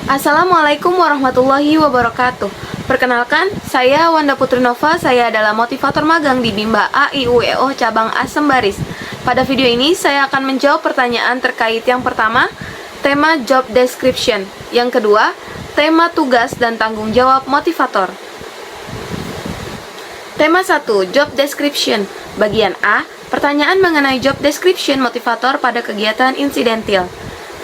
Assalamualaikum warahmatullahi wabarakatuh. Perkenalkan, saya Wanda Putri Nova. Saya adalah motivator magang di Bimba AIUEO cabang Asem Baris. Pada video ini, saya akan menjawab pertanyaan terkait yang pertama, tema job description. Yang kedua, tema tugas dan tanggung jawab motivator. Tema 1, job description. Bagian A, pertanyaan mengenai job description motivator pada kegiatan insidentil.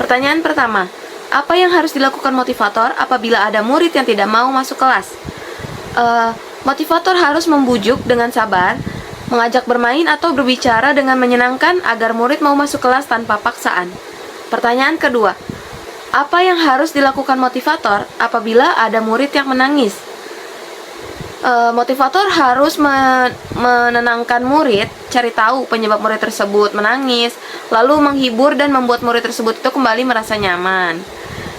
Pertanyaan pertama, apa yang harus dilakukan motivator apabila ada murid yang tidak mau masuk kelas? Motivator harus membujuk dengan sabar, mengajak bermain atau berbicara dengan menyenangkan agar murid mau masuk kelas tanpa paksaan. Pertanyaan kedua, apa yang harus dilakukan motivator apabila ada murid yang menangis? Motivator harus menenangkan murid, cari tahu penyebab murid tersebut menangis, lalu menghibur dan membuat murid tersebut itu kembali merasa nyaman.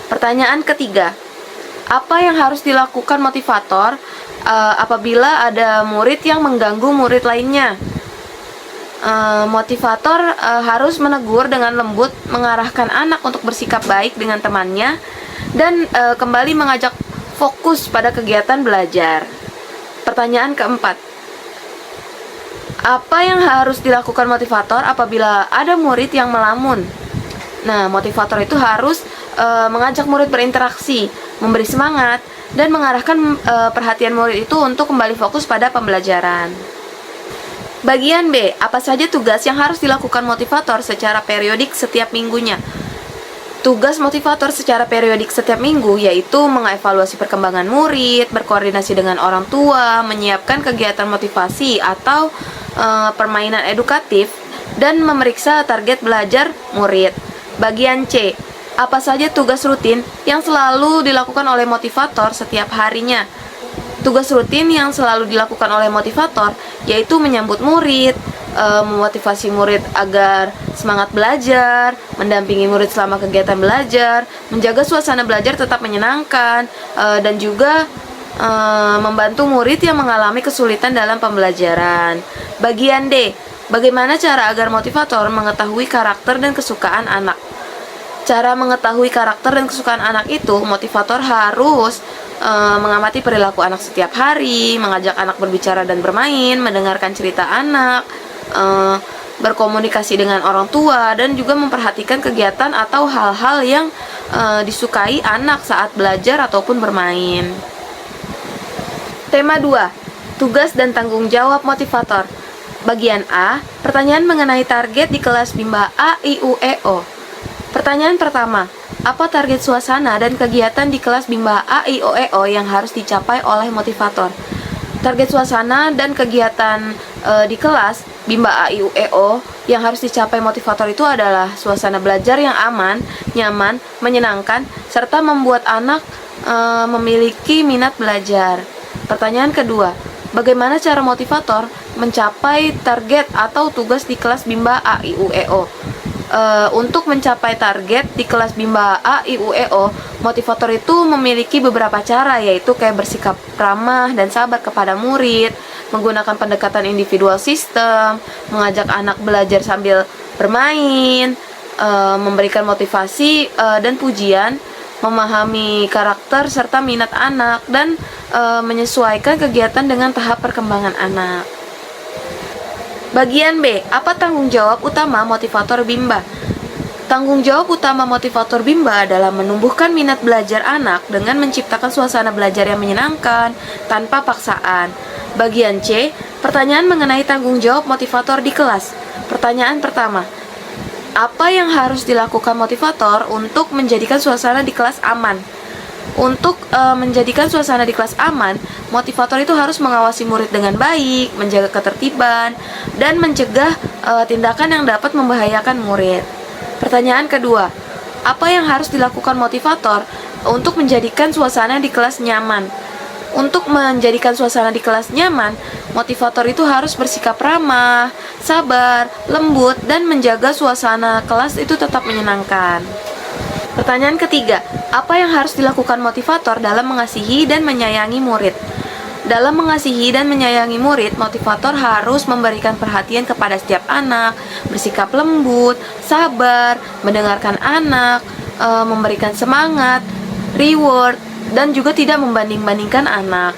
Pertanyaan ketiga, apa yang harus dilakukan motivator apabila ada murid yang mengganggu murid lainnya? Motivator harus menegur dengan lembut, mengarahkan anak untuk bersikap baik dengan temannya, dan kembali mengajak fokus pada kegiatan belajar. Pertanyaan keempat, apa yang harus dilakukan motivator apabila ada murid yang melamun? Nah, motivator itu harus mengajak murid berinteraksi, memberi semangat, dan mengarahkan perhatian murid itu untuk kembali fokus pada pembelajaran. Bagian B, apa saja tugas yang harus dilakukan motivator secara periodik setiap minggunya? Tugas motivator secara periodik setiap minggu yaitu mengevaluasi perkembangan murid, berkoordinasi dengan orang tua, menyiapkan kegiatan motivasi atau permainan edukatif, dan memeriksa target belajar murid. Bagian C, apa saja tugas rutin yang selalu dilakukan oleh motivator setiap harinya? Tugas rutin yang selalu dilakukan oleh motivator yaitu menyambut murid, memotivasi murid agar semangat belajar, mendampingi murid selama kegiatan belajar, menjaga suasana belajar tetap menyenangkan, dan juga membantu murid yang mengalami kesulitan dalam pembelajaran. Bagian D, bagaimana cara agar motivator mengetahui karakter dan kesukaan anak? Cara mengetahui karakter dan kesukaan anak itu, motivator harus mengamati perilaku anak setiap hari, mengajak anak berbicara dan bermain, mendengarkan cerita anak, berkomunikasi dengan orang tua, dan juga memperhatikan kegiatan atau hal-hal yang disukai anak saat belajar ataupun bermain. Tema 2, tugas dan tanggung jawab motivator. Bagian A, pertanyaan mengenai target di kelas Bimba AIUEO. Pertanyaan pertama, apa target suasana dan kegiatan di kelas Bimba AIUEO yang harus dicapai oleh motivator? Target suasana dan kegiatan di kelas Bimba AIUEO yang harus dicapai motivator itu adalah suasana belajar yang aman, nyaman, menyenangkan, serta membuat anak memiliki minat belajar. Pertanyaan kedua, bagaimana cara motivator mencapai target atau tugas di kelas Bimba AIUEO? Untuk mencapai target di kelas Bimba AIUEO, motivator itu memiliki beberapa cara, yaitu kayak bersikap ramah dan sabar kepada murid, menggunakan pendekatan individual system, mengajak anak belajar sambil bermain, memberikan motivasi dan pujian, memahami karakter serta minat anak, dan menyesuaikan kegiatan dengan tahap perkembangan anak. Bagian B, apa tanggung jawab utama motivator Bimba? Tanggung jawab utama motivator Bimba adalah menumbuhkan minat belajar anak dengan menciptakan suasana belajar yang menyenangkan tanpa paksaan. Bagian C, pertanyaan mengenai tanggung jawab motivator di kelas. Pertanyaan pertama, apa yang harus dilakukan motivator untuk menjadikan suasana di kelas aman? Untuk menjadikan suasana di kelas aman, motivator itu harus mengawasi murid dengan baik, menjaga ketertiban, dan mencegah tindakan yang dapat membahayakan murid. Pertanyaan kedua, apa yang harus dilakukan motivator untuk menjadikan suasana di kelas nyaman? Untuk menjadikan suasana di kelas nyaman, motivator itu harus bersikap ramah, sabar, lembut, dan menjaga suasana kelas itu tetap menyenangkan. Pertanyaan ketiga, apa yang harus dilakukan motivator dalam mengasihi dan menyayangi murid? Dalam mengasihi dan menyayangi murid, motivator harus memberikan perhatian kepada setiap anak, bersikap lembut, sabar, mendengarkan anak, memberikan semangat, reward, dan juga tidak membanding-bandingkan anak.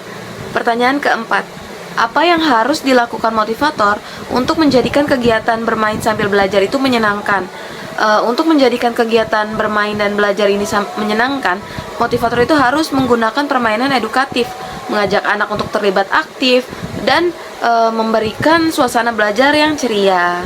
Pertanyaan keempat, apa yang harus dilakukan motivator untuk menjadikan kegiatan bermain sambil belajar itu menyenangkan? Untuk menjadikan kegiatan bermain dan belajar ini menyenangkan, motivator itu harus menggunakan permainan edukatif, mengajak anak untuk terlibat aktif, dan memberikan suasana belajar yang ceria.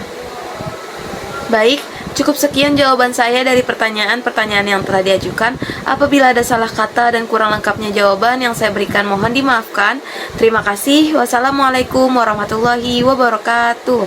Baik, cukup sekian jawaban saya dari pertanyaan-pertanyaan yang telah diajukan. Apabila ada salah kata dan kurang lengkapnya jawaban yang saya berikan, mohon dimaafkan. Terima kasih. Wassalamualaikum warahmatullahi wabarakatuh.